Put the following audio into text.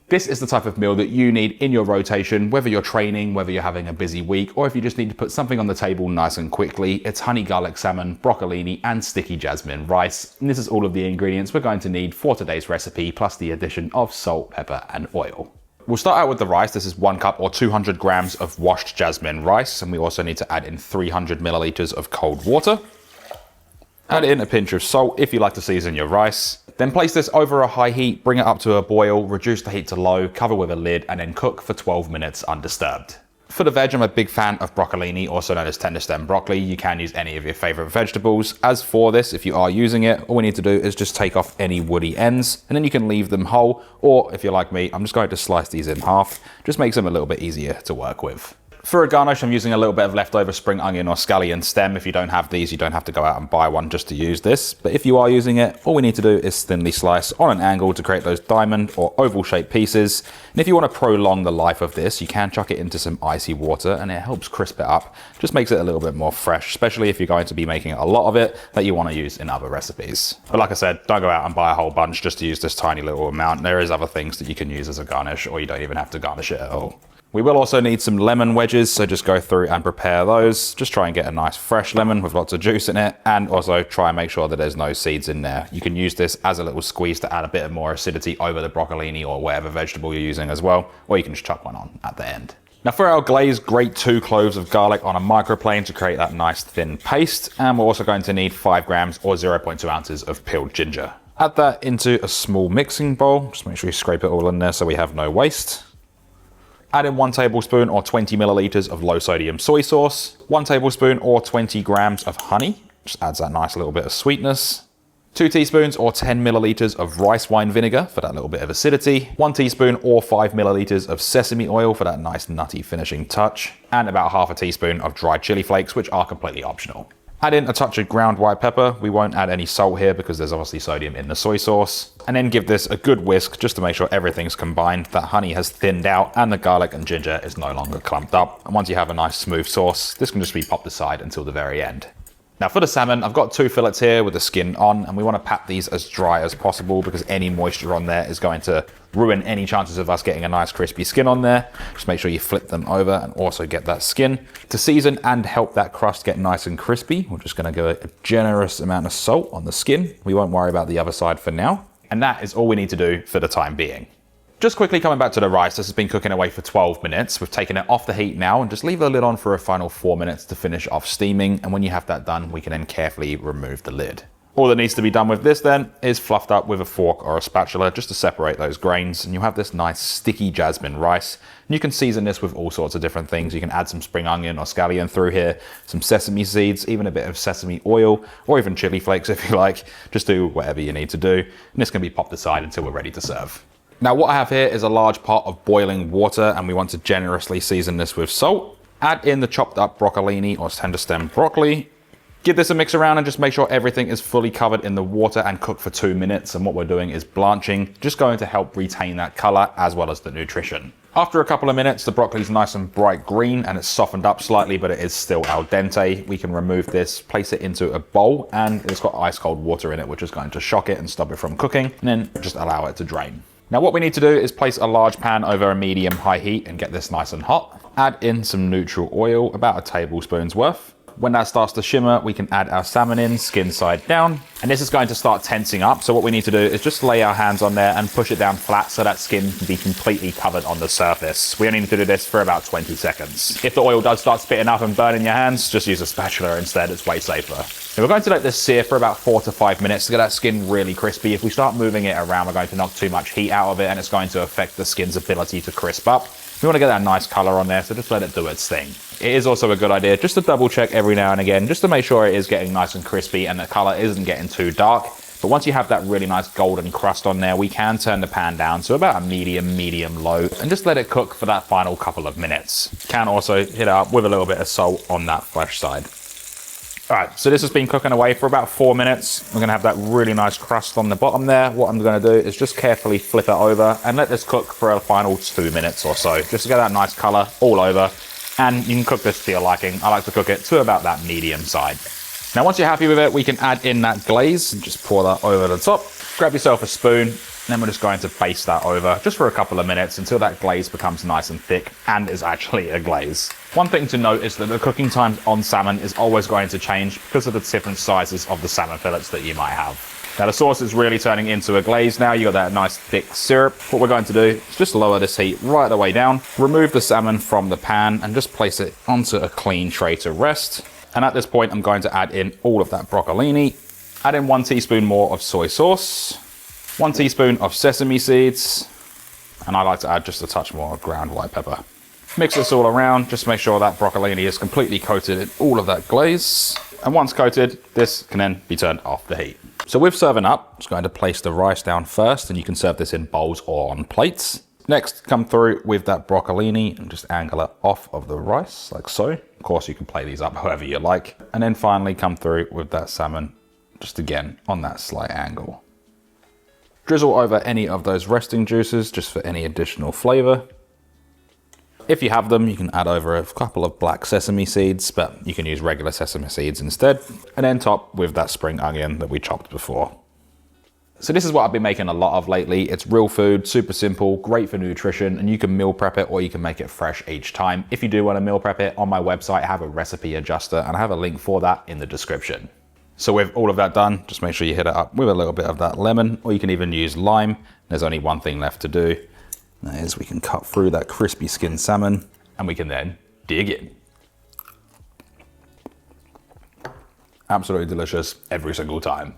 This is the type of meal that you need in your rotation, whether you're training, whether you're having a busy week, or if you just need to put something on the table nice and quickly. It's honey garlic salmon, broccolini, and sticky jasmine rice. And this is all of the ingredients we're going to need for today's recipe, plus the addition of salt, pepper, and oil. We'll start out with the rice. This is 1 cup or 200 grams of washed jasmine rice, and we also need to add in 300 milliliters of cold water. Add in a pinch of salt if you like to season your rice. Then place this over a high heat, bring it up to a boil, reduce the heat to low, cover with a lid, and then cook for 12 minutes undisturbed. For the veg, I'm a big fan of broccolini, also known as tender stem broccoli. You can use any of your favorite vegetables. As for this, if you are using it, all we need to do is just take off any woody ends, and then you can leave them whole, or if you're like me, I'm just going to slice these in half. Just makes them a little bit easier to work with. For a garnish, I'm using a little bit of leftover spring onion or scallion stem. If you don't have these, you don't have to go out and buy one just to use this. But if you are using it, all we need to do is thinly slice on an angle to create those diamond or oval shaped pieces. And if you want to prolong the life of this, you can chuck it into some icy water and it helps crisp it up. Just makes it a little bit more fresh, especially if you're going to be making a lot of it that you want to use in other recipes. But like I said, don't go out and buy a whole bunch just to use this tiny little amount. There is other things that you can use as a garnish, or you don't even have to garnish it at all. We will also need some lemon wedges, so just go through and prepare those. Just try and get a nice fresh lemon with lots of juice in it, and also try and make sure that there's no seeds in there. You can use this as a little squeeze to add a bit of more acidity over the broccolini or whatever vegetable you're using as well, or you can just chuck one on at the end. Now for our glaze, grate 2 cloves of garlic on a microplane to create that nice thin paste, and we're also going to need 5 grams or 0.2 ounces of peeled ginger. Add that into a small mixing bowl. Just make sure you scrape it all in there so we have no waste. Add in 1 tablespoon or 20 milliliters of low sodium soy sauce, 1 tablespoon or 20 grams of honey, just adds that nice little bit of sweetness, 2 teaspoons or 10 milliliters of rice wine vinegar for that little bit of acidity, 1 teaspoon or 5 milliliters of sesame oil for that nice nutty finishing touch, and about half a teaspoon of dried chili flakes, which are completely optional. Add in a touch of ground white pepper. We won't add any salt here because there's obviously sodium in the soy sauce. And then give this a good whisk just to make sure everything's combined, that honey has thinned out and the garlic and ginger is no longer clumped up. And once you have a nice smooth sauce, this can just be popped aside until the very end. Now for the salmon, I've got 2 fillets here with the skin on, and we want to pat these as dry as possible because any moisture on there is going to ruin any chances of us getting a nice crispy skin on there. Just make sure you flip them over and also get that skin. To season and help that crust get nice and crispy, we're just going to give a generous amount of salt on the skin. We won't worry about the other side for now. And that is all we need to do for the time being. Just quickly coming back to the rice, this has been cooking away for 12 minutes. We've taken it off the heat now and just leave the lid on for a final 4 minutes to finish off steaming. And when you have that done, we can then carefully remove the lid. All that needs to be done with this then is fluffed up with a fork or a spatula just to separate those grains, and you have this nice sticky jasmine rice. And you can season this with all sorts of different things. You can add some spring onion or scallion through here, some sesame seeds, even a bit of sesame oil, or even chili flakes if you like. Just do whatever you need to do, and this can be popped aside until we're ready to serve. Now what I have here is a large pot of boiling water, and we want to generously season this with salt. Add in the chopped up broccolini or tender stem broccoli. Give this a mix around and just make sure everything is fully covered in the water and cook for 2 minutes. And what we're doing is blanching, just going to help retain that color as well as the nutrition. After a couple of minutes, the broccoli is nice and bright green and it's softened up slightly, but it is still al dente. We can remove this, place it into a bowl, and it's got ice cold water in it, which is going to shock it and stop it from cooking, and then just allow it to drain. Now what we need to do is place a large pan over a medium-high heat and get this nice and hot. Add in some neutral oil, about a tablespoon's worth. When that starts to shimmer, we can add our salmon in, skin side down. And this is going to start tensing up. So what we need to do is just lay our hands on there and push it down flat so that skin can be completely covered on the surface. We only need to do this for about 20 seconds. If the oil does start spitting up and burning your hands, just use a spatula instead, it's way safer. So we're going to let this sear for about 4 to 5 minutes to get that skin really crispy. If we start moving it around, we're going to knock too much heat out of it and it's going to affect the skin's ability to crisp up. We want to get that nice color on there, so just let it do its thing. It is also a good idea just to double check every now and again, just to make sure it is getting nice and crispy and the color isn't getting too dark. But once you have that really nice golden crust on there, we can turn the pan down to about a medium low and just let it cook for that final couple of minutes. Can also hit it up with a little bit of salt on that flesh side. All right, so this has been cooking away for about 4 minutes. We're gonna have that really nice crust on the bottom there. What I'm gonna do is just carefully flip it over and let this cook for a final 2 minutes or so, just to get that nice color all over. And you can cook this to your liking. I like to cook it to about that medium side. Now, once you're happy with it, we can add in that glaze and just pour that over the top. Grab yourself a spoon, then we're just going to baste that over just for a couple of minutes until that glaze becomes nice and thick and is actually a glaze. One thing to note is that the cooking time on salmon is always going to change because of the different sizes of the salmon fillets that you might have. Now the sauce is really turning into a glaze now. You got that nice thick syrup. What we're going to do is just lower this heat right the way down, remove the salmon from the pan and just place it onto a clean tray to rest. And at this point, I'm going to add in all of that broccolini, add in 1 teaspoon more of soy sauce, 1 teaspoon of sesame seeds, and I like to add just a touch more of ground white pepper. Mix this all around, just make sure that broccolini is completely coated in all of that glaze. And once coated, this can then be turned off the heat. So with serving up, I'm just going to place the rice down first, and you can serve this in bowls or on plates. Next, come through with that broccolini and just angle it off of the rice, like so. Of course, you can play these up however you like. And then finally come through with that salmon, just again, on that slight angle. Drizzle over any of those resting juices, just for any additional flavor. If you have them, you can add over a couple of black sesame seeds, but you can use regular sesame seeds instead. And then top with that spring onion that we chopped before. So this is what I've been making a lot of lately. It's real food, super simple, great for nutrition, and you can meal prep it or you can make it fresh each time. If you do want to meal prep it, on my website I have a recipe adjuster and I have a link for that in the description. So with all of that done, just make sure you hit it up with a little bit of that lemon, or you can even use lime. There's only one thing left to do. That is, we can cut through that crispy skinned salmon and we can then dig in. Absolutely delicious every single time.